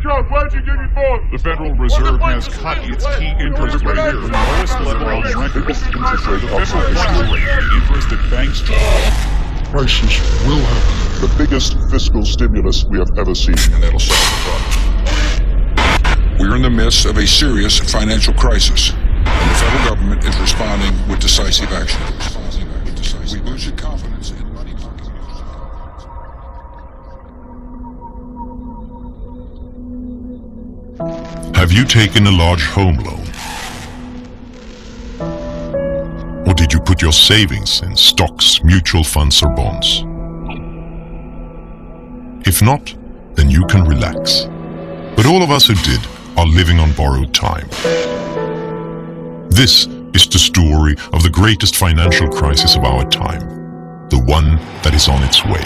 The Federal Reserve has cut its key interest rate to the lowest level on record. The federal funds rate, the interest at banks. Crisis will happen. The biggest fiscal stimulus we have ever seen. And that'll solve the problem. We're in the midst of a serious financial crisis, and the federal government is responding with decisive action. We lose your confidence in money market. Have you taken a large home loan? Or did you put your savings in stocks, mutual funds or bonds? If not, then you can relax. But all of us who did are living on borrowed time. This is the story of the greatest financial crisis of our time, the one that is on its way.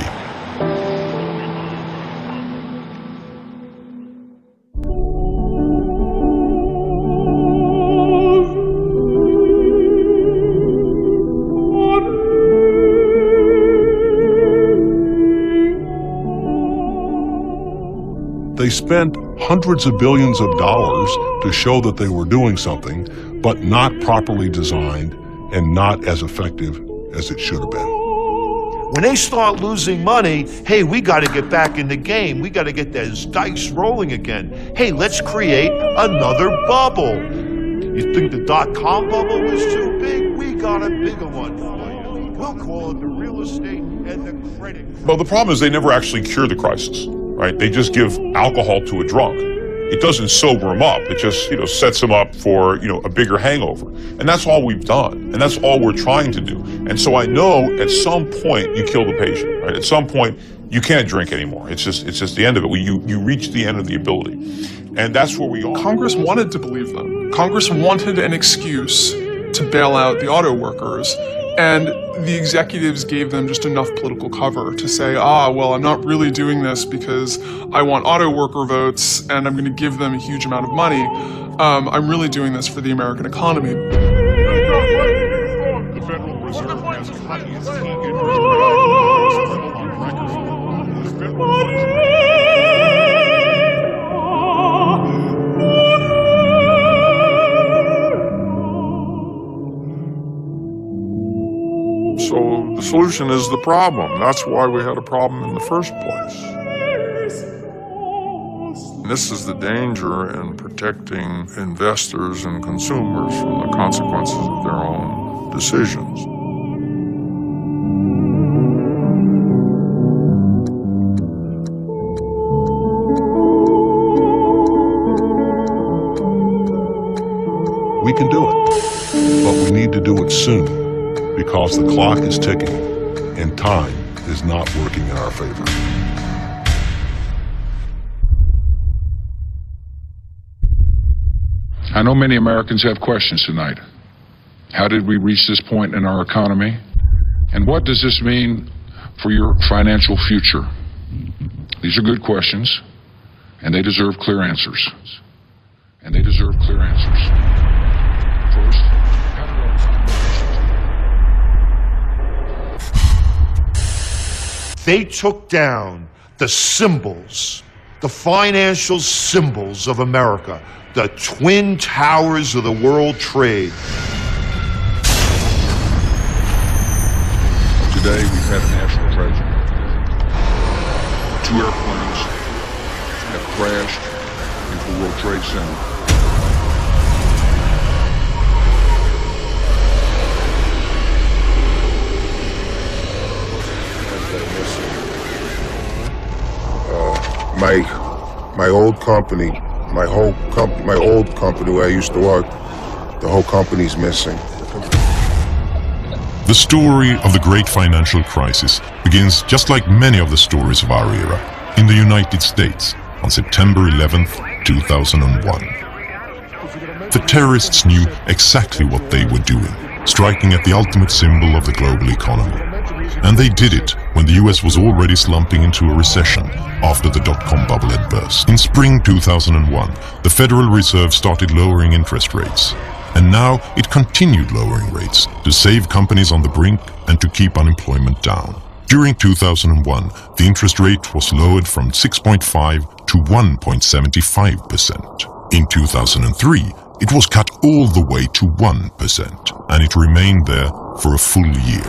They spent hundreds of billions of dollars to show that they were doing something, but not properly designed and not as effective as it should have been. When they start losing money, hey, we got to get back in the game. We got to get those dice rolling again. Hey, let's create another bubble. You think the dot-com bubble was too big? We got a bigger one for you. We'll call it the real estate and the credit. Well, the problem is they never actually cure the crisis, right? They just give alcohol to a drunk. It doesn't sober him up. It just, sets him up for, a bigger hangover. And that's all we've done. And that's all we're trying to do. And so I know at some point you kill the patient, right? At some point you can't drink anymore. It's just the end of it. You reach the end of the ability. And that's where we are. Congress wanted to believe them. Congress wanted an excuse to bail out the auto workers. And the executives gave them just enough political cover to say, well, I'm not really doing this because I want auto worker votes and I'm going to give them a huge amount of money. I'm really doing this for the American economy. The Federal Reserve has cut its key interest rate to the lowest level on record. The federal funds So the solution is the problem. That's why we had a problem in the first place. And this is the danger in protecting investors and consumers from the consequences of their own decisions. We can do it, but we need to do it soon. Because the clock is ticking and time is not working in our favor. I know many Americans have questions tonight. How did we reach this point in our economy? And what does this mean for your financial future? These are good questions, and they deserve clear answers. First, They took down the symbols, the financial symbols of America, the twin towers of the world trade. today we've had a national tragedy. 2 airplanes have crashed into the World Trade Center. My old company, my old company where I used to work, the whole company's missing. The story of the great financial crisis begins just like many of the stories of our era, in the United States on September 11th, 2001. The terrorists knew exactly what they were doing, striking at the ultimate symbol of the global economy. And they did it when the US was already slumping into a recession after the dot-com bubble had burst. In spring 2001, the Federal Reserve started lowering interest rates. And now it continued lowering rates to save companies on the brink and to keep unemployment down. During 2001, the interest rate was lowered from 6.5 to 1.75%. In 2003, it was cut all the way to 1%, and it remained there for a full year.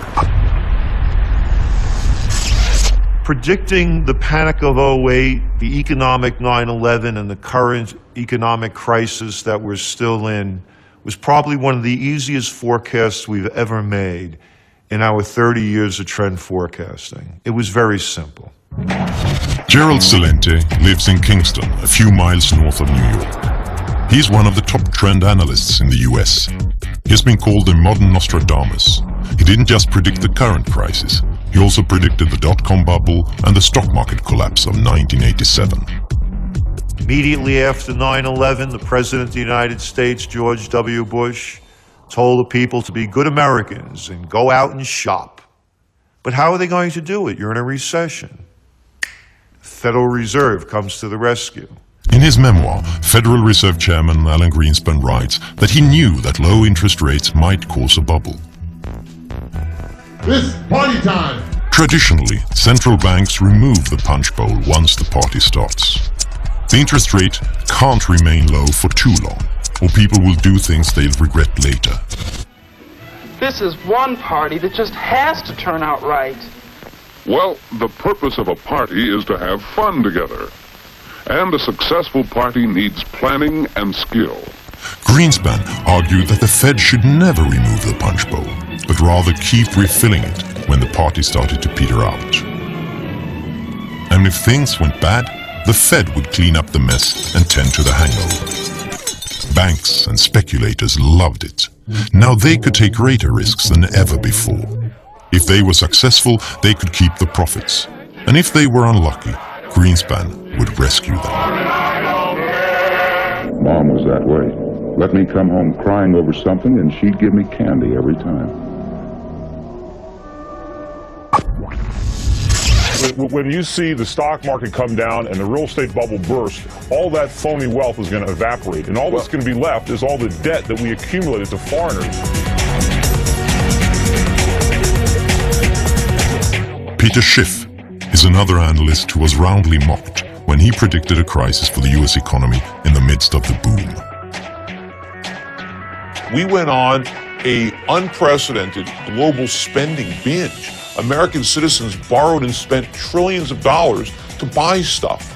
Predicting the panic of 2008, the economic 9/11, and the current economic crisis that we're still in was probably one of the easiest forecasts we've ever made in our 30 years of trend forecasting. It was very simple. Gerald Celente lives in Kingston, a few miles north of New York. He's one of the top trend analysts in the US. He's been called the modern Nostradamus. He didn't just predict the current crisis, he also predicted the dot-com bubble and the stock market collapse of 1987. Immediately after 9/11, the President of the United States, George W. Bush, told the people to be good Americans and go out and shop. But how are they going to do it? You're in a recession. The Federal Reserve comes to the rescue. In his memoir, Federal Reserve Chairman Alan Greenspan writes that he knew that low interest rates might cause a bubble. It's party time! Traditionally, central banks remove the punch bowl once the party starts. The interest rate can't remain low for too long, or people will do things they'll regret later. This is one party that just has to turn out right. Well, the purpose of a party is to have fun together. And a successful party needs planning and skill. Greenspan argued that the Fed should never remove the punch bowl, but rather keep refilling it when the party started to peter out. And if things went bad, the Fed would clean up the mess and tend to the hangover. Banks and speculators loved it. Now they could take greater risks than ever before. If they were successful, they could keep the profits. And if they were unlucky, Greenspan would rescue them. Mom was that way. Let me come home crying over something and she'd give me candy every time. When you see the stock market come down and the real estate bubble burst, all that phony wealth is going to evaporate. And all that's going to be left is all the debt that we accumulated to foreigners. Peter Schiff is another analyst who was roundly mocked when he predicted a crisis for the US economy in the midst of the boom. We went on an unprecedented global spending binge. American citizens borrowed and spent trillions of dollars to buy stuff.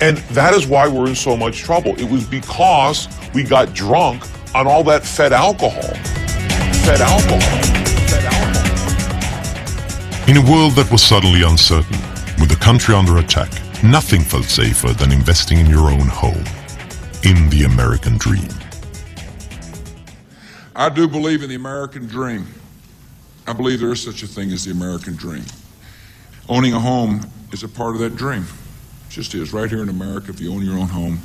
And that is why we're in so much trouble. It was because we got drunk on all that Fed alcohol. Fed alcohol. Fed alcohol. In a world that was suddenly uncertain, with the country under attack, nothing felt safer than investing in your own home, in the American dream. I do believe in the American dream. I believe there is such a thing as the American dream. Owning a home is a part of that dream. It just is. Right here in America, if you own your own home,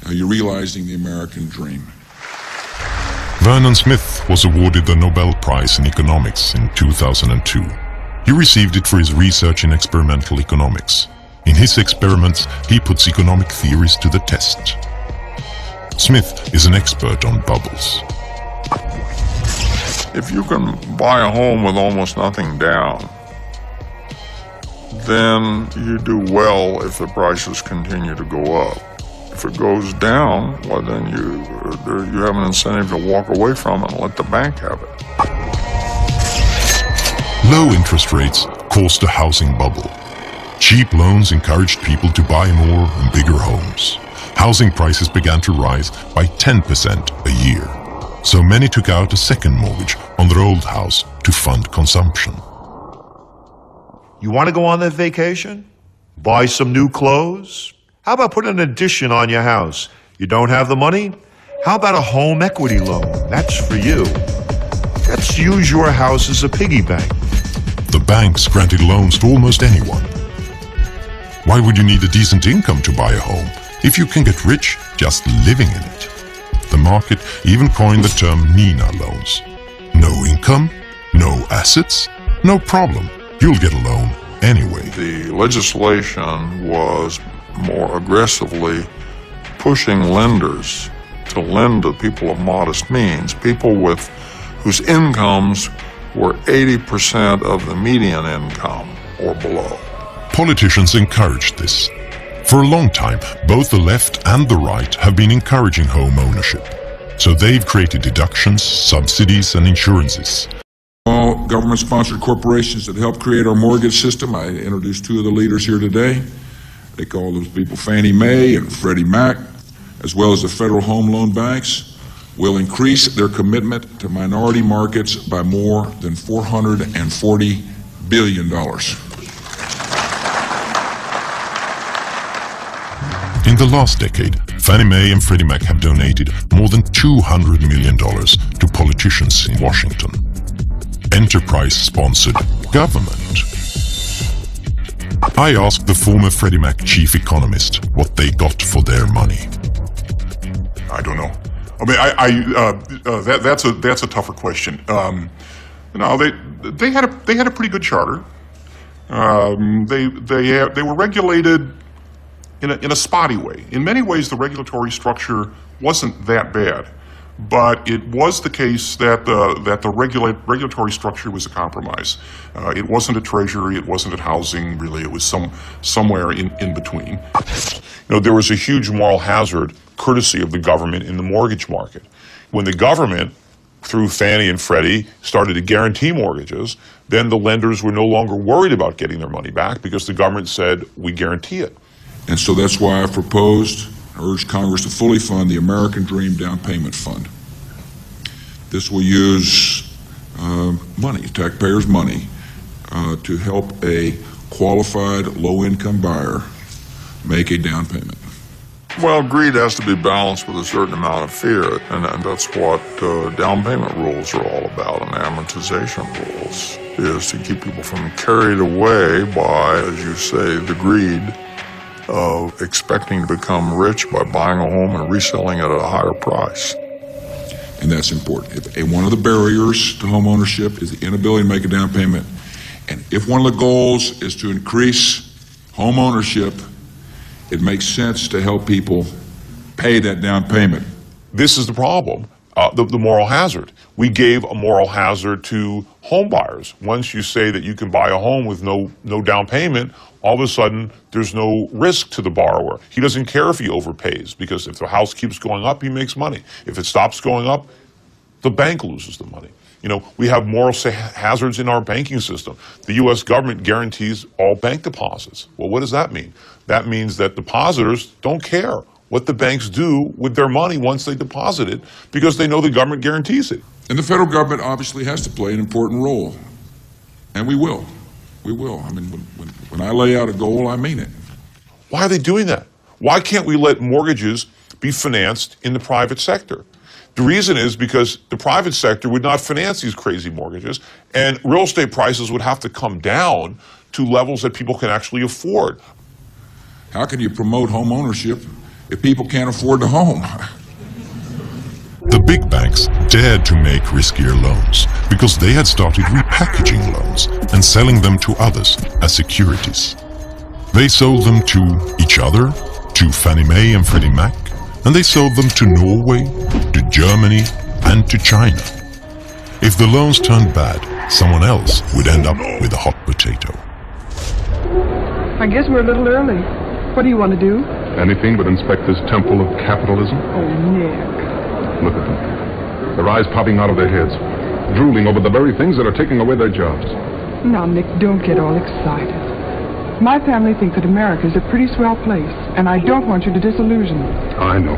you're realizing the American dream. Vernon Smith was awarded the Nobel Prize in Economics in 2002. He received it for his research in experimental economics. In his experiments, he puts economic theories to the test. Smith is an expert on bubbles. If you can buy a home with almost nothing down, then you do well if the prices continue to go up. If it goes down, well, then you have an incentive to walk away from it and let the bank have it. Low interest rates caused a housing bubble. Cheap loans encouraged people to buy more and bigger homes. Housing prices began to rise by 10% a year. So many took out a second mortgage on their old house to fund consumption. You want to go on that vacation? Buy some new clothes? How about putting an addition on your house? You don't have the money? How about a home equity loan? That's for you. Let's use your house as a piggy bank. The banks granted loans to almost anyone. Why would you need a decent income to buy a home if you can get rich just living in it? The market even coined the term Nina loans. No income, no assets, no problem. You'll get a loan anyway. The legislation was more aggressively pushing lenders to lend to people of modest means, people whose incomes were 80% of the median income or below. Politicians encouraged this. For a long time, both the left and the right have been encouraging home ownership. So they've created deductions, subsidies, and insurances. All government-sponsored corporations that help create our mortgage system, I introduced two of the leaders here today. They call those people Fannie Mae and Freddie Mac, as well as the federal home loan banks, will increase their commitment to minority markets by more than $440 billion. In the last decade, Fannie Mae and Freddie Mac have donated more than $200 million to politicians in Washington. Enterprise-sponsored government. I asked the former Freddie Mac chief economist what they got for their money. I don't know. I mean, that's a tougher question. No, they had a pretty good charter. They were regulated in a spotty way. In many ways, the regulatory structure wasn't that bad, but it was the case that the regulatory structure was a compromise. It wasn't a treasury, it wasn't a housing, really. It was somewhere in between. You know, there was a huge moral hazard courtesy of the government in the mortgage market. When the government, through Fannie and Freddie, started to guarantee mortgages, then the lenders were no longer worried about getting their money back because the government said, we guarantee it. And so that's why I proposed, urged Congress to fully fund the American Dream Down Payment Fund. This will use money, taxpayers' money, to help a qualified low-income buyer make a down payment. Well, greed has to be balanced with a certain amount of fear, and that's what down payment rules are all about, and amortization rules, is to keep people from carried away by, as you say, the greed of expecting to become rich by buying a home and reselling it at a higher price. And that's important. If one of the barriers to home ownership is the inability to make a down payment, and if one of the goals is to increase home ownership, it makes sense to help people pay that down payment. This is the problem, the moral hazard. We gave a moral hazard to home buyers. Once you say that you can buy a home with no down payment, all of a sudden there's no risk to the borrower. He doesn't care if he overpays, because if the house keeps going up, he makes money. If it stops going up, the bank loses the money. You know, we have moral hazards in our banking system. The U.S. government guarantees all bank deposits. Well, what does that mean? That means that depositors don't care what the banks do with their money once they deposit it, because they know the government guarantees it. And the federal government obviously has to play an important role. And we will. We will. I mean, when I lay out a goal, I mean it. Why are they doing that? Why can't we let mortgages be financed in the private sector? The reason is because the private sector would not finance these crazy mortgages, and real estate prices would have to come down to levels that people can actually afford. How can you promote home ownership if people can't afford the home? The big banks dared to make riskier loans because they had started repackaging loans and selling them to others as securities. They sold them to each other, to Fannie Mae and Freddie Mac, and they sold them to Norway, to Germany, and to China. If the loans turned bad, someone else would end up with a hot potato. I guess we're a little early. What do you want to do? Anything but inspect this temple of capitalism? Oh, Nick. Look at them. Their eyes popping out of their heads, drooling over the very things that are taking away their jobs. Now, Nick, don't get all excited. My family thinks that America is a pretty swell place, and I don't want you to disillusion them. I know.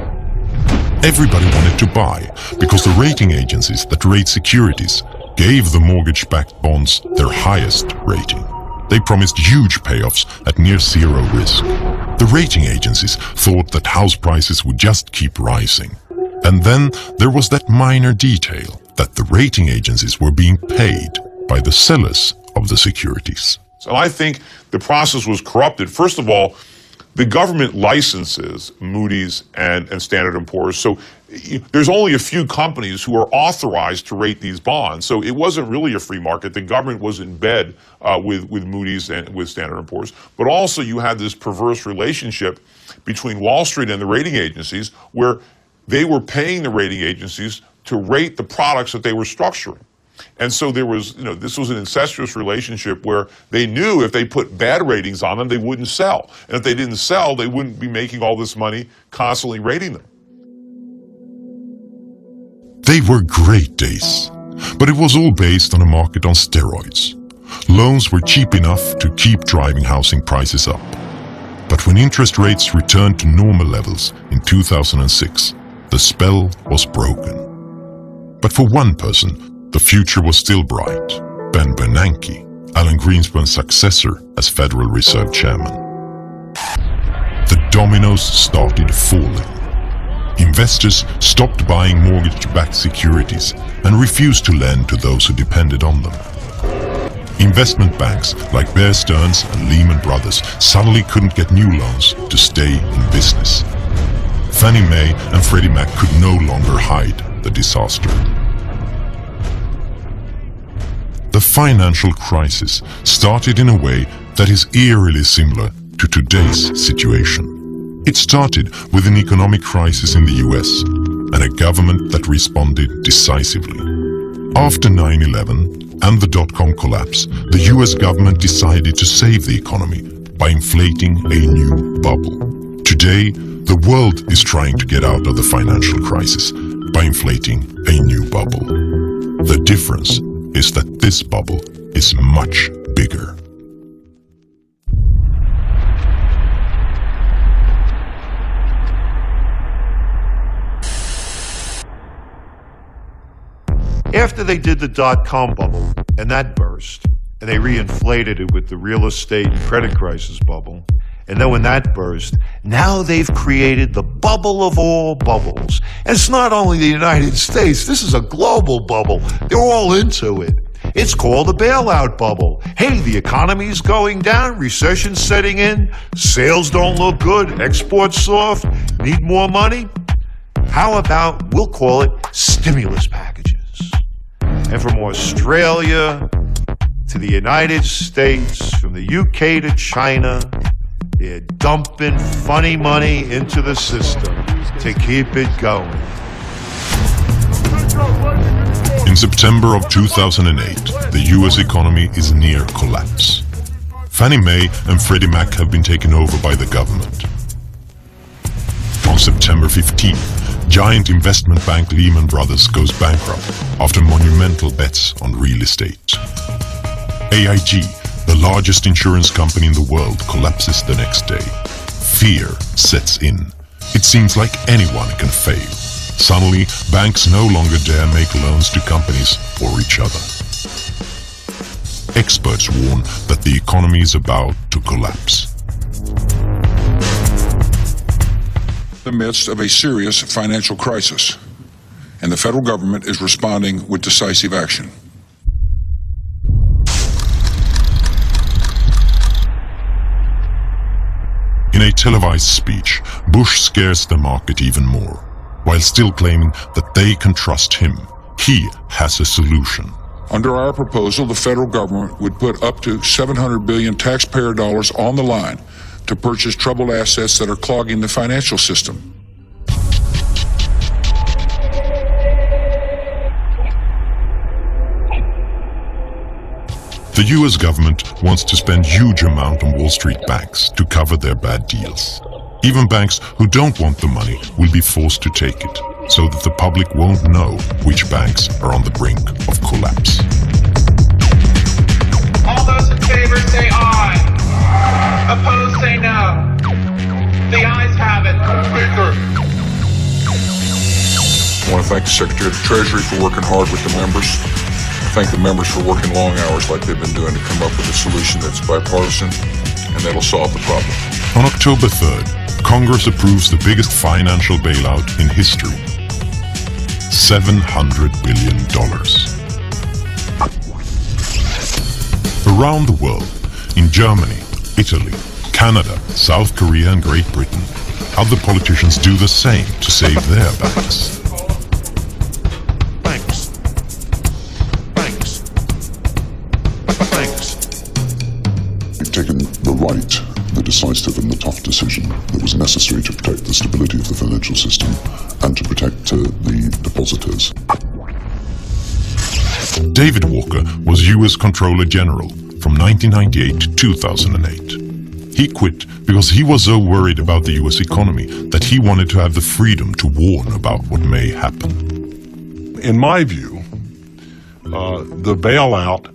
Everybody wanted to buy because the rating agencies that rate securities gave the mortgage-backed bonds their highest rating. They promised huge payoffs at near zero risk. The rating agencies thought that house prices would just keep rising. And then there was that minor detail that the rating agencies were being paid by the sellers of the securities. So I think the process was corrupted. First of all, the government licenses Moody's and Standard & Poor's. So there's only a few companies who are authorized to rate these bonds. So it wasn't really a free market. The government was in bed with Moody's and with Standard & Poor's. But also you had this perverse relationship between Wall Street and the rating agencies, where they were paying the rating agencies to rate the products that they were structuring. And so there was, this was an incestuous relationship where they knew if they put bad ratings on them, they wouldn't sell. And if they didn't sell, they wouldn't be making all this money constantly rating them. They were great days, but it was all based on a market on steroids. Loans were cheap enough to keep driving housing prices up. But when interest rates returned to normal levels in 2006, the spell was broken. But for one person, the future was still bright. Ben Bernanke, Alan Greenspan's successor as Federal Reserve Chairman. The dominoes started falling. Investors stopped buying mortgage-backed securities and refused to lend to those who depended on them. Investment banks like Bear Stearns and Lehman Brothers suddenly couldn't get new loans to stay in business. Fannie Mae and Freddie Mac could no longer hide the disaster. The financial crisis started in a way that is eerily similar to today's situation. It started with an economic crisis in the US and a government that responded decisively. After 9/11 and the dot-com collapse, the US government decided to save the economy by inflating a new bubble. Today, the world is trying to get out of the financial crisis by inflating a new bubble. The difference is that this bubble is much bigger. After they did the dot-com bubble, and that burst, and they reinflated it with the real estate and credit crisis bubble, and then when that burst, now they've created the bubble of all bubbles. And it's not only the United States, this is a global bubble. They're all into it. It's called a bailout bubble. Hey, the economy's going down, recession's setting in, sales don't look good, exports soft, need more money? How about, we'll call it stimulus packages. And from Australia to the United States, from the UK to China, they're dumping funny money into the system to keep it going. In September of 2008, the US economy is near collapse. Fannie Mae and Freddie Mac have been taken over by the government. On September 15th, giant investment bank Lehman Brothers goes bankrupt after monumental bets on real estate. AIG, the largest insurance company in the world, collapses the next day. Fear sets in. It seems like anyone can fail. Suddenly, banks no longer dare make loans to companies or each other. Experts warn that the economy is about to collapse. In the midst of a serious financial crisis, and the federal government is responding with decisive action. In a televised speech, Bush scares the market even more, while still claiming that they can trust him. He has a solution. Under our proposal, the federal government would put up to $700 billion taxpayer dollars on the line to purchase troubled assets that are clogging the financial system. The US government wants to spend huge amount on Wall Street banks to cover their bad deals. Even banks who don't want the money will be forced to take it, so that the public won't know which banks are on the brink of collapse. All those in favor say aye. Opposed say no. The ayes have it. I want to thank the Secretary of the Treasury for working hard with the members. I thank the members for working long hours like they've been doing to come up with a solution that's bipartisan and that'll solve the problem. On October 3rd, Congress approves the biggest financial bailout in history. $700 billion. Around the world, in Germany, Italy, Canada, South Korea and Great Britain, other politicians do the same to save their banks. We've taken the right, the decisive and the tough decision that was necessary to protect the stability of the financial system and to protect the depositors. David Walker was US Comptroller General from 1998 to 2008. He quit because he was so worried about the US economy that he wanted to have the freedom to warn about what may happen. In my view, the bailout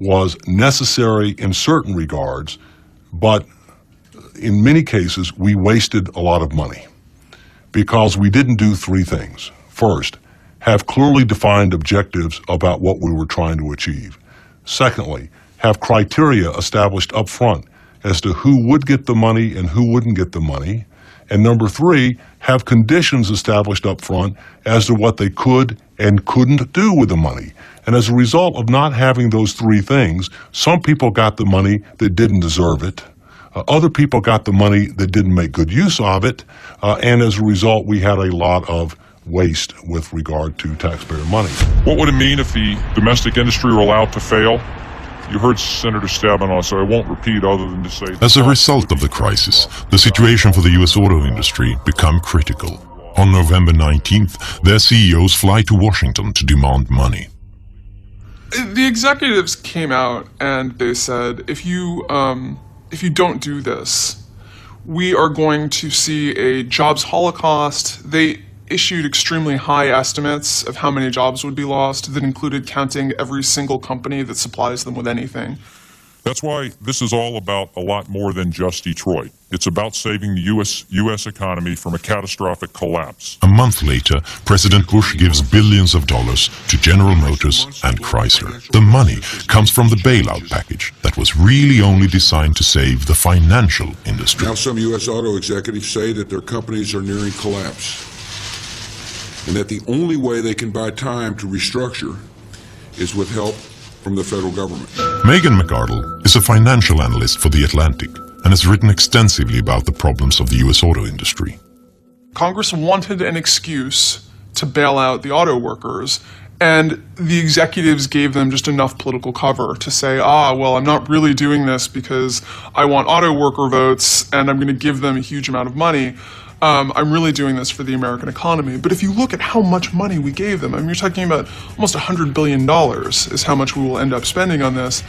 was necessary in certain regards, but in many cases we wasted a lot of money because we didn't do three things. First, have clearly defined objectives about what we were trying to achieve. Secondly, have criteria established up front as to who would get the money and who wouldn't get the money. And number three, have conditions established up front as to what they could and couldn't do with the money. And as a result of not having those three things, some people got the money that didn't deserve it. Other people got the money that didn't make good use of it. And as a result, we had a lot of waste with regard to taxpayer money. What would it mean if the domestic industry were allowed to fail? You heard Senator Stabenow, so I won't repeat other than to say... As a result of the crisis, the situation for the US auto industry became critical. On November 19th, their CEOs fly to Washington to demand money. The executives came out and they said, if you don't do this, we are going to see a jobs holocaust. They issued extremely high estimates of how many jobs would be lost that included counting every single company that supplies them with anything. That's why this is all about a lot more than just Detroit. It's about saving the U.S. economy from a catastrophic collapse. A month later, President Bush gives billions of dollars to General Motors and Chrysler. The money comes from the bailout package that was really only designed to save the financial industry. Now some U.S. auto executives say that their companies are nearing collapse, and that the only way they can buy time to restructure is with help from the federal government. Megan McArdle is a financial analyst for The Atlantic and has written extensively about the problems of the US auto industry. Congress wanted an excuse to bail out the auto workers, and the executives gave them just enough political cover to say, well, I'm not really doing this because I want auto worker votes and I'm going to give them a huge amount of money. I'm really doing this for the American economy. But if you look at how much money we gave them, I mean, you're talking about almost $100 billion is how much we will end up spending on this.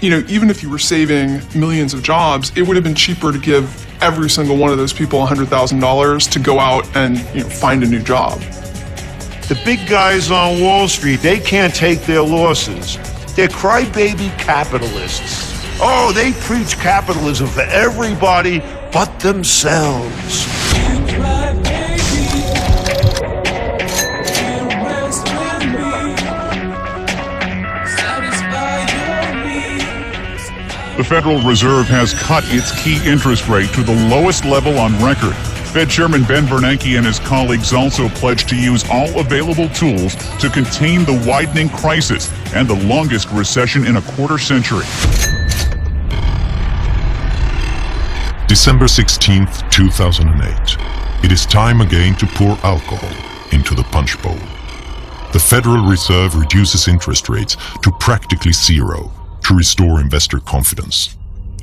You know, even if you were saving millions of jobs, it would have been cheaper to give every single one of those people $100,000 to go out and, find a new job. The big guys on Wall Street, they can't take their losses. They're crybaby capitalists. Oh, they preach capitalism for everybody but themselves. The Federal Reserve has cut its key interest rate to the lowest level on record. Fed Chairman Ben Bernanke and his colleagues also pledged to use all available tools to contain the widening crisis and the longest recession in a quarter century. December 16th, 2008. It is time again to pour alcohol into the punch bowl. The Federal Reserve reduces interest rates to practically zero to restore investor confidence.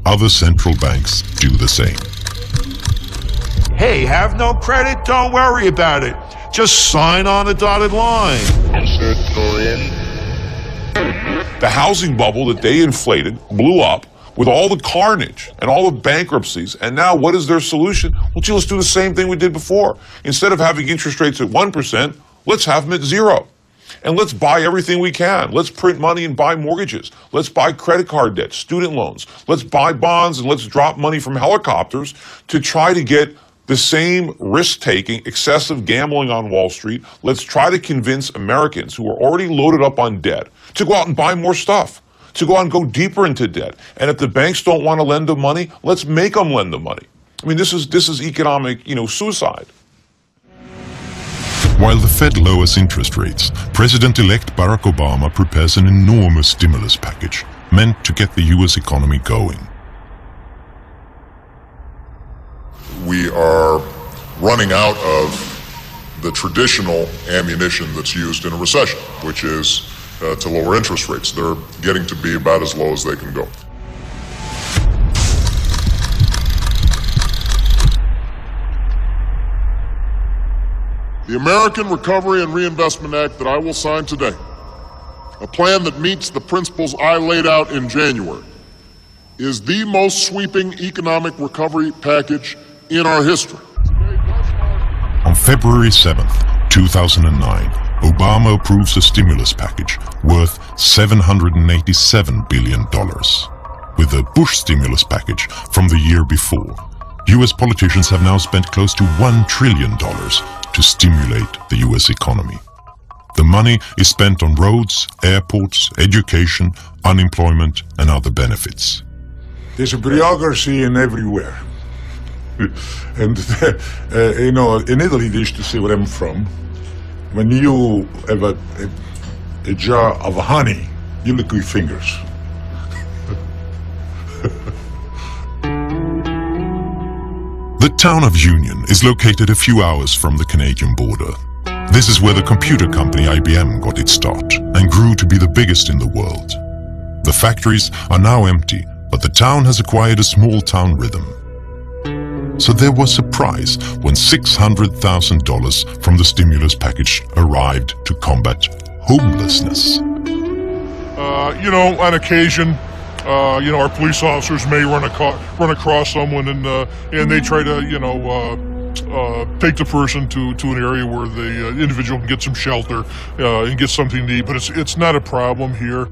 Other central banks do the same. Hey, have no credit? Don't worry about it. Just sign on the dotted line. The housing bubble that they inflated blew up with all the carnage and all the bankruptcies. And now what is their solution? Well, gee, let's do the same thing we did before. Instead of having interest rates at 1%, let's have them at 0. And let's buy everything we can. Let's print money and buy mortgages. Let's buy credit card debt, student loans. Let's buy bonds and let's drop money from helicopters to try to get the same risk-taking, excessive gambling on Wall Street. Let's try to convince Americans who are already loaded up on debt to go out and buy more stuff, to go out and go deeper into debt. And if the banks don't want to lend them money, let's make them lend them money. I mean, this is economic, suicide. While the Fed lowers interest rates, President-elect Barack Obama prepares an enormous stimulus package meant to get the U.S. economy going. We are running out of the traditional ammunition that's used in a recession, which is to lower interest rates. They're getting to be about as low as they can go. The American Recovery and Reinvestment Act that I will sign today a plan that meets the principles I laid out in January, is the most sweeping economic recovery package in our history. On February 7th, 2009, Obama approves a stimulus package worth $787 billion. With the Bush stimulus package from the year before, US politicians have now spent close to $1 trillion to stimulate the US economy. The money is spent on roads, airports, education, unemployment, and other benefits. There's a bureaucracy in everywhere. And, you know, in Italy, they used to say where I'm from, when you have a jar of honey, you lick your fingers. The town of Union is located a few hours from the Canadian border. This is where the computer company IBM got its start and grew to be the biggest in the world. The factories are now empty, but the town has acquired a small town rhythm. So there was surprise when $600,000 from the stimulus package arrived to combat homelessness. You know, on occasion, you know, our police officers may run across someone and they try to, you know, take the person to an area where the individual can get some shelter and get something to eat, but it's not a problem here.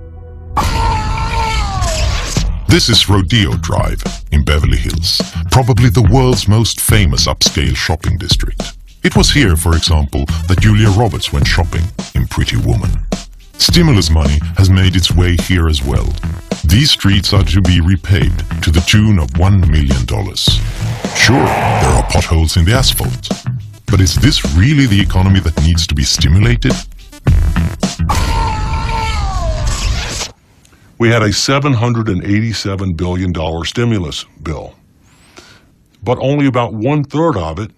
This is Rodeo Drive in Beverly Hills, probably the world's most famous upscale shopping district. It was here, for example, that Julia Roberts went shopping in Pretty Woman. Stimulus money has made its way here as well. These streets are to be repaved to the tune of $1 million. Sure, there are potholes in the asphalt, but is this really the economy that needs to be stimulated? We had a $787 billion stimulus bill, but only about 1/3 of it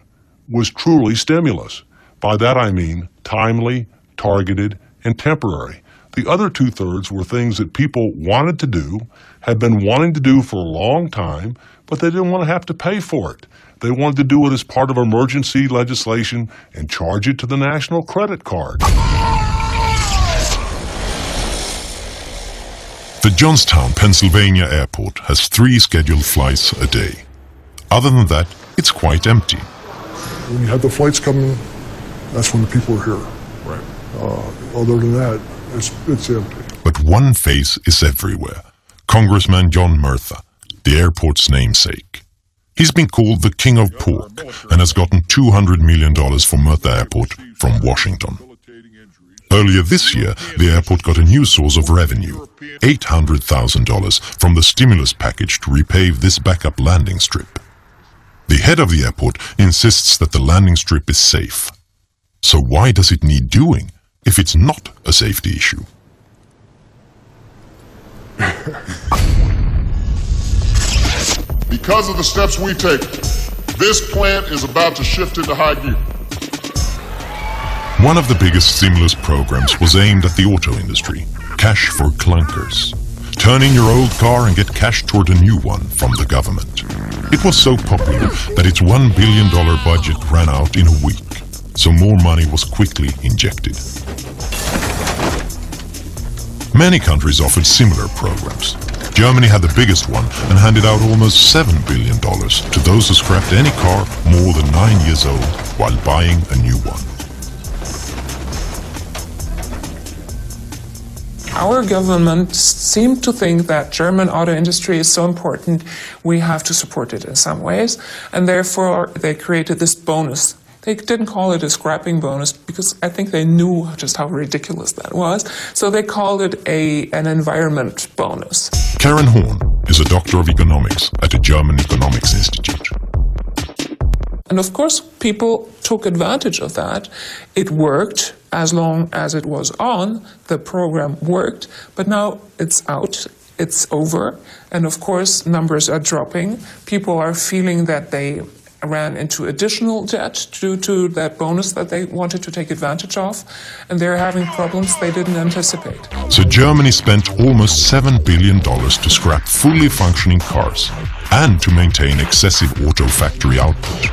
was truly stimulus. By that I mean timely, targeted, and temporary. The other 2/3 were things that people wanted to do, had been wanting to do for a long time, but they didn't want to have to pay for it. They wanted to do it as part of emergency legislation and charge it to the national credit card. The Johnstown, Pennsylvania airport has 3 scheduled flights a day. Other than that, it's quite empty. When you have the flights coming, that's when the people are here. Right. Other than that, it's empty. But one face is everywhere. Congressman John Murtha, the airport's namesake. He's been called the King of Pork and has gotten $200 million for Murtha Airport from Washington. Earlier this year, the airport got a new source of revenue, $800,000 from the stimulus package to repave this backup landing strip. The head of the airport insists that the landing strip is safe. So why does it need doing if it's not a safety issue? Because of the steps we take, this plant is about to shift into high gear. One of the biggest stimulus programs was aimed at the auto industry, cash for clunkers. Turn in your old car and get cash toward a new one from the government. It was so popular that its $1 billion budget ran out in a week, so more money was quickly injected. Many countries offered similar programs. Germany had the biggest one and handed out almost $7 billion to those who scrapped any car more than 9 years old while buying a new one. Our government seemed to think that German auto industry is so important, we have to support it in some ways, and therefore they created this bonus. They didn't call it a scrapping bonus because I think they knew just how ridiculous that was, so they called it an environment bonus. Karen Horn is a doctor of economics at the German Economics Institute. And of course, people took advantage of that. It worked as long as it was on. The program worked, but now it's out, it's over, and of course, numbers are dropping. People are feeling that they ran into additional debt due to that bonus that they wanted to take advantage of, and they're having problems they didn't anticipate. So Germany spent almost $7 billion to scrap fully functioning cars and to maintain excessive auto factory output.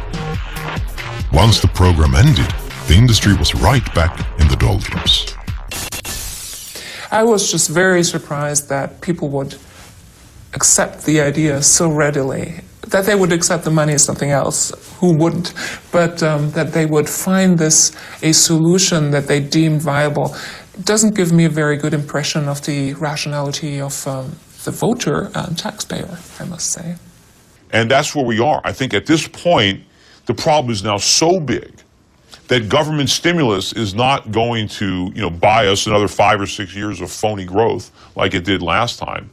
Once the program ended, the industry was right back in the doldrums. I was just very surprised that people would accept the idea so readily. That they would accept the money is something else, who wouldn't, but that they would find this a solution that they deemed viable doesn't give me a very good impression of the rationality of the voter and taxpayer, I must say. And that's where we are. I think at this point, the problem is now so big that government stimulus is not going to, buy us another 5 or 6 years of phony growth like it did last time.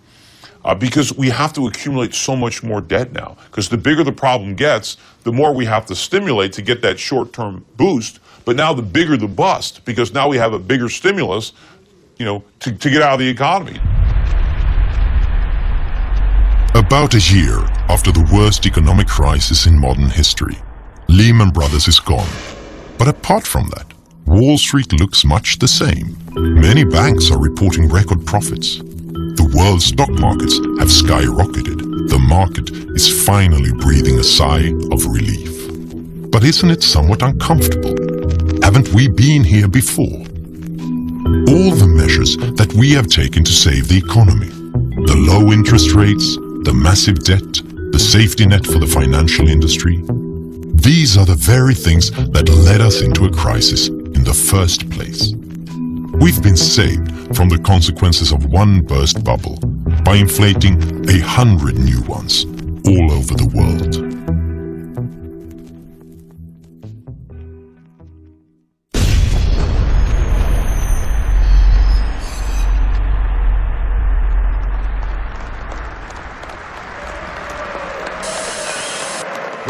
Because we have to accumulate so much more debt now. Because the bigger the problem gets, the more we have to stimulate to get that short-term boost. But now the bigger the bust, because now we have a bigger stimulus, to get out of the economy. About a year after the worst economic crisis in modern history, Lehman Brothers is gone. But apart from that, Wall Street looks much the same. Many banks are reporting record profits. The world's stock markets have skyrocketed. The market is finally breathing a sigh of relief. But isn't it somewhat uncomfortable? Haven't we been here before? All the measures that we have taken to save the economy, the low interest rates, the massive debt, the safety net for the financial industry, these are the very things that led us into a crisis in the first place. We've been saved from the consequences of one burst bubble by inflating 100 new ones all over the world.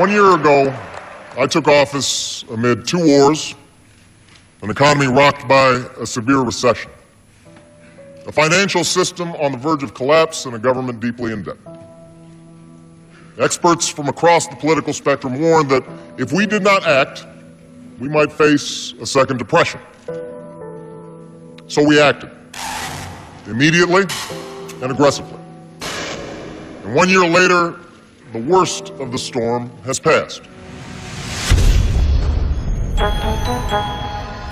One year ago, I took office amid 2 wars, an economy rocked by a severe recession, a financial system on the verge of collapse, and a government deeply in debt. Experts from across the political spectrum warned that if we did not act, we might face a second depression. So we acted, immediately and aggressively. And 1 year later, the worst of the storm has passed.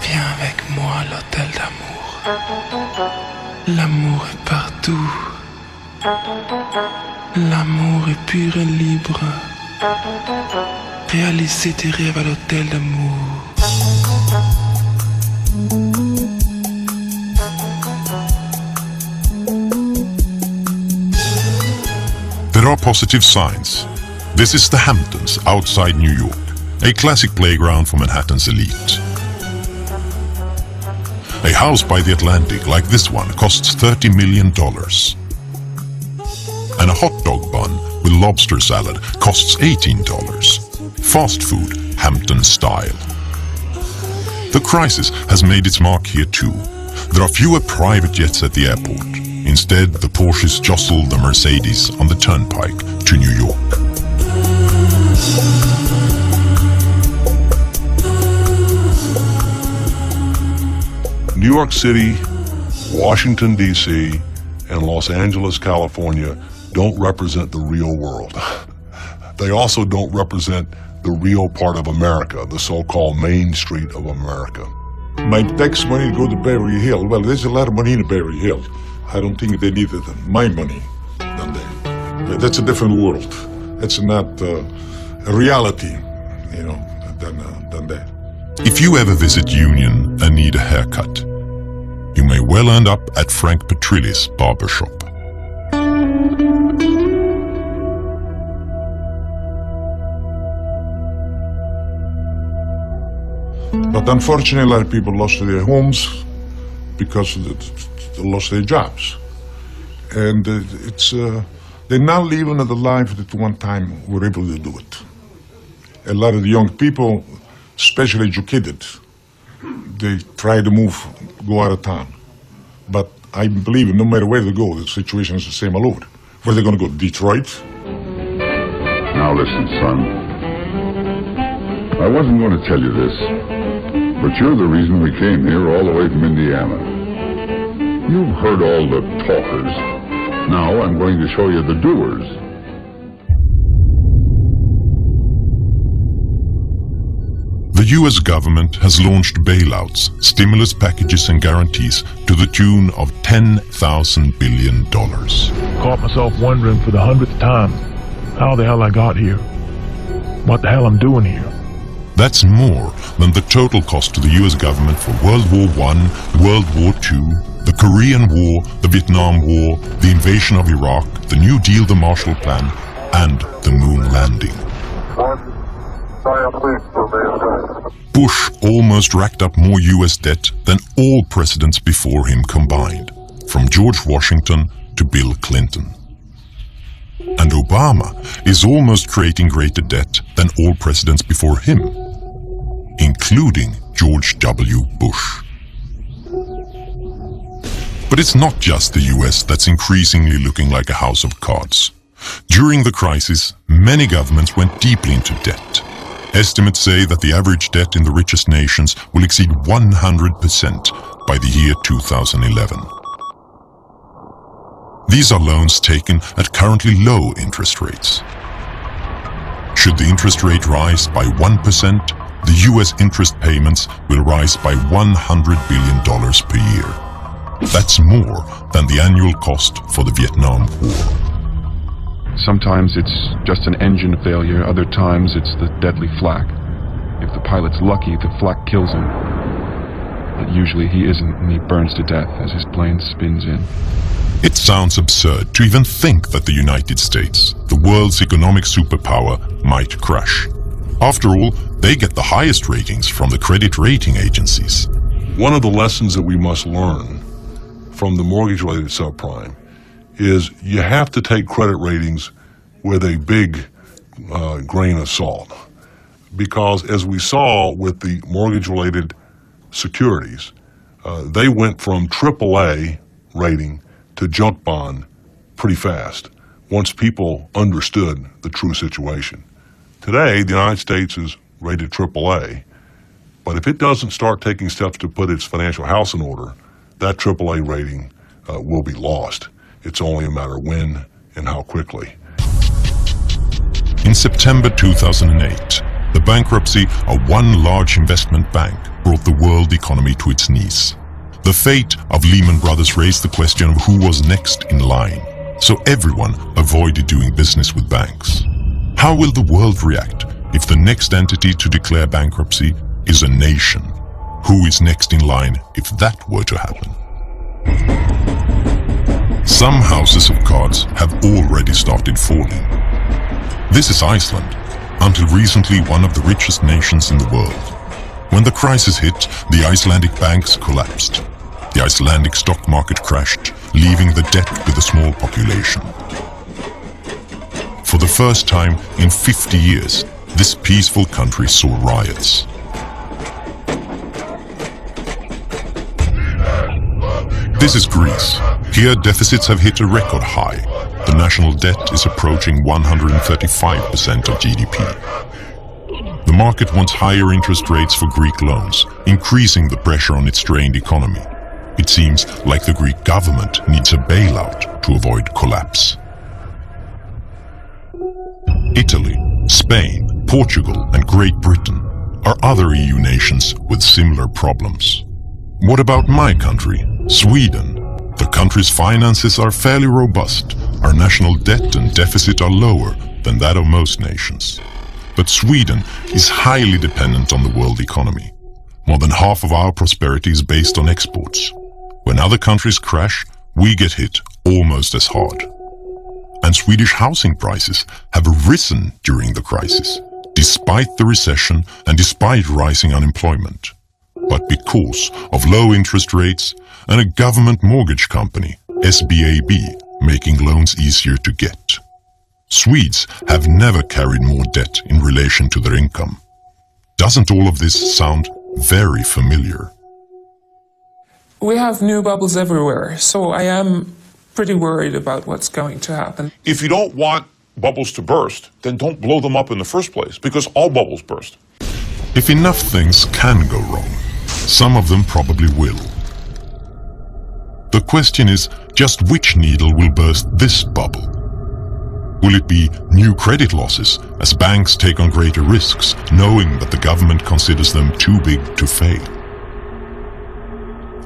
Viens avec moi à l'hôtel d'amour. L'amour est partout. L'amour est pur et libre. Réaliser tes rêves à l'hôtel d'amour. There are positive signs. This is the Hamptons outside New York, a classic playground for Manhattan's elite. A house by the Atlantic like this one costs $30 million. And a hot dog bun with lobster salad costs $18. Fast food, Hampton style. The crisis has made its mark here too. There are fewer private jets at the airport. Instead, the Porsches jostle the Mercedes on the turnpike to New York. New York City, Washington, D.C., and Los Angeles, California don't represent the real world. They also don't represent the real part of America, the so-called Main Street of America. My tax money go to Beverly Hills. Well, there's a lot of money in Beverly Hills. I don't think they needed my money than that. That's a different world. That's not a reality, than that. If you ever visit Union and need a haircut, you may well end up at Frank Petrilli's barbershop. But unfortunately, a lot of people lost their homes because they lost their jobs. And they're not living the life that one time were able to do it. A lot of the young people, especially educated, they try to go out of town. But I believe no matter where they go, the situation is the same all over. Where are they going to go? Detroit? Now listen, son. I wasn't going to tell you this, but you're the reason we came here all the way from Indiana. You've heard all the talkers. Now I'm going to show you the doers. The US government has launched bailouts, stimulus packages and guarantees to the tune of $10,000 billion. Caught myself wondering for the 100th time how the hell I got here. What the hell I'm doing here. That's more than the total cost to the US government for World War I, World War II, the Korean War, the Vietnam War, the invasion of Iraq, the New Deal, the Marshall Plan, and the moon landing. Bush almost racked up more US debt than all presidents before him combined, from George Washington to Bill Clinton. And Obama is almost creating greater debt than all presidents before him, including George W. Bush. But it's not just the US that's increasingly looking like a house of cards. During the crisis, many governments went deeply into debt. Estimates say that the average debt in the richest nations will exceed 100% by the year 2011. These are loans taken at currently low interest rates. Should the interest rate rise by 1%, the US interest payments will rise by $100 billion per year. That's more than the annual cost for the Vietnam War. Sometimes it's just an engine failure, other times it's the deadly flak. If the pilot's lucky, the flak kills him. But usually he isn't, and he burns to death as his plane spins in. It sounds absurd to even think that the United States, the world's economic superpower, might crash. After all, they get the highest ratings from the credit rating agencies. One of the lessons that we must learn from the mortgage-related subprime is you have to take credit ratings with a big grain of salt. Because as we saw with the mortgage-related securities, they went from AAA rating to junk bond pretty fast once people understood the true situation. Today, the United States is rated AAA, but if it doesn't start taking steps to put its financial house in order, that AAA rating will be lost. It's only a matter of when and how quickly. In September 2008, the bankruptcy of one large investment bank brought the world economy to its knees. The fate of Lehman Brothers raised the question of who was next in line, so everyone avoided doing business with banks. How will the world react if the next entity to declare bankruptcy is a nation? Who is next in line if that were to happen? Some houses of cards have already started falling. This is Iceland, until recently one of the richest nations in the world. When the crisis hit, the Icelandic banks collapsed. The Icelandic stock market crashed, leaving the debt with a small population. For the first time in 50 years, this peaceful country saw riots. This is Greece. Here, deficits have hit a record high. The national debt is approaching 135% of GDP. The market wants higher interest rates for Greek loans, increasing the pressure on its strained economy. It seems like the Greek government needs a bailout to avoid collapse. Italy, Spain, Portugal, and Great Britain are other EU nations with similar problems. What about my country, Sweden? The country's finances are fairly robust. Our national debt and deficit are lower than that of most nations. But Sweden is highly dependent on the world economy. More than half of our prosperity is based on exports. When other countries crash, we get hit almost as hard. And Swedish housing prices have risen during the crisis, despite the recession and despite rising unemployment. But because of low interest rates and a government mortgage company, SBAB, making loans easier to get. Swedes have never carried more debt in relation to their income. Doesn't all of this sound very familiar? We have new bubbles everywhere, so I am pretty worried about what's going to happen. If you don't want bubbles to burst, then don't blow them up in the first place, because all bubbles burst. If enough things can go wrong, some of them probably will. The question is just which needle will burst this bubble. Will it be new credit losses as banks take on greater risks, knowing that the government considers them too big to fail?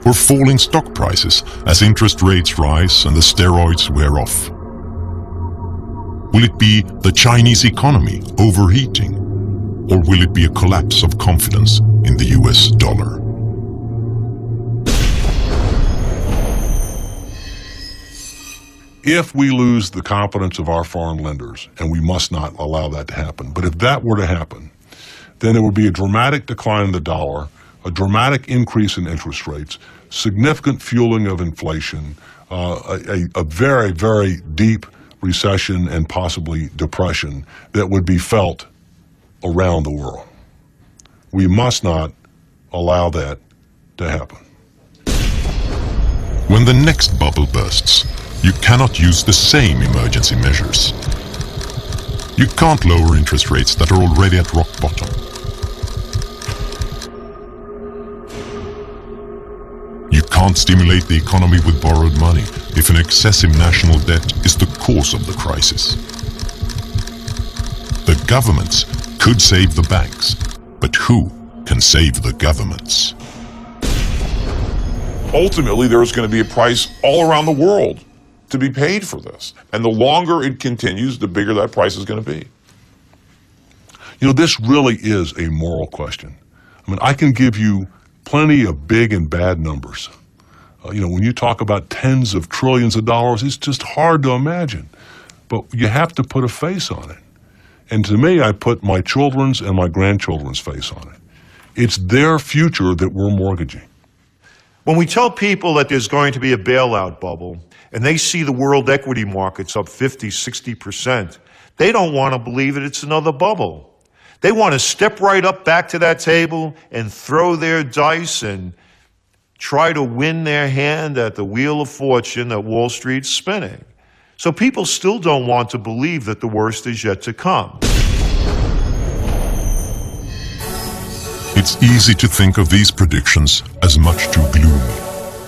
Or falling stock prices as interest rates rise and the steroids wear off? Will it be the Chinese economy overheating? Or will it be a collapse of confidence in the US dollar? If we lose the confidence of our foreign lenders, and we must not allow that to happen, but if that were to happen, then there would be a dramatic decline in the dollar, a dramatic increase in interest rates, significant fueling of inflation, a very, very deep recession and possibly depression that would be felt around the world. We must not allow that to happen. When the next bubble bursts, you cannot use the same emergency measures. You can't lower interest rates that are already at rock bottom. You can't stimulate the economy with borrowed money if an excessive national debt is the cause of the crisis. The governments could save the banks, but who can save the governments? Ultimately, there is going to be a price all around the world to be paid for this. And the longer it continues, the bigger that price is going to be. You know, this really is a moral question. I mean, I can give you plenty of big and bad numbers. You know, when you talk about tens of trillions of dollars, it's just hard to imagine. But you have to put a face on it. And to me, I put my children's and my grandchildren's face on it. It's their future that we're mortgaging. When we tell people that there's going to be a bailout bubble, and they see the world equity markets up 50, 60%, they don't want to believe that it's another bubble. They want to step right up back to that table and throw their dice and try to win their hand at the wheel of fortune that Wall Street's spinning. So people still don't want to believe that the worst is yet to come. It's easy to think of these predictions as much too gloomy,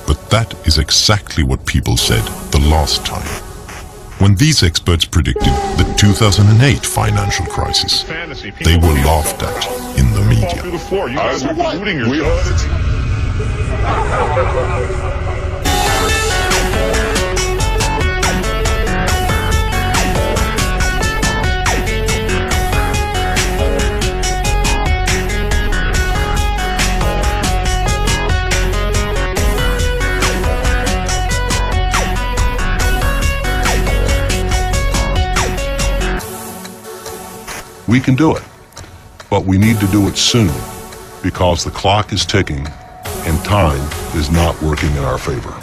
but that is exactly what people said the last time. When these experts predicted the 2008 financial crisis, they were laughed at in the media. We can do it, but we need to do it soon because the clock is ticking and time is not working in our favor.